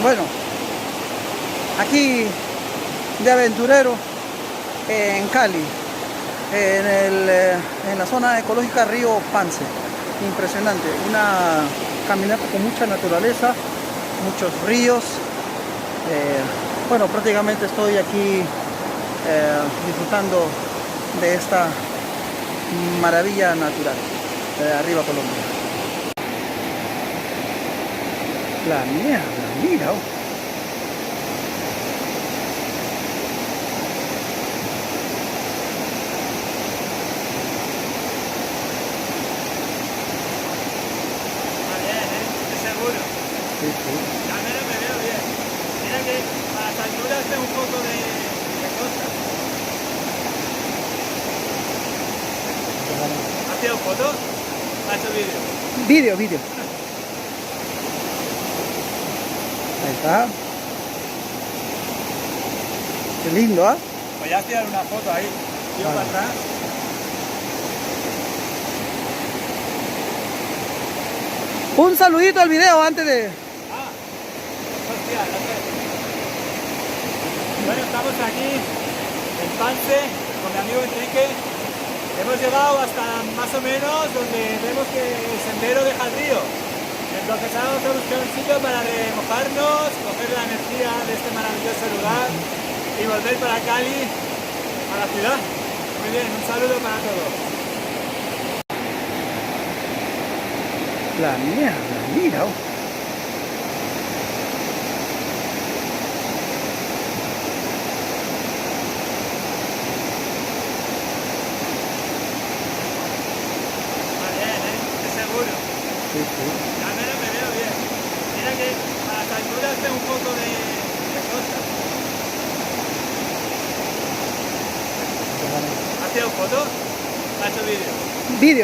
Bueno, aquí de aventurero en Cali, en la zona ecológica Río Pance. Impresionante, una caminata con mucha naturaleza, muchos ríos. Bueno, prácticamente estoy aquí disfrutando de esta maravilla natural de arriba Colombia. La mierda, mira. Sí, sí. Ya me veo bien. Mira que a las alturas tengo un poco de cosas. ¿Has tirado fotos? ¿Has hecho vídeo? Vídeo. Ahí está. Qué lindo, ¿ah? Pues ya has tirado una foto ahí. Tío, Vale. para atrás. Un saludito al video antes de... Hostia, no sé. Bueno, estamos aquí en Pance con mi amigo Enrique. Hemos llegado hasta más o menos donde vemos que el sendero deja el río. Entonces vamos a buscar un sitio para remojarnos, coger la energía de este maravilloso lugar y volver para Cali, a la ciudad. Muy bien, un saludo para todos. La mierda, mira. Está bien, ¿eh? Es seguro. Sí, sí. Al menos me veo bien. Mira que a las alturas tengo un poco de cosas. ¿Has tirado fotos? ¿Has hecho vídeo? Vídeo.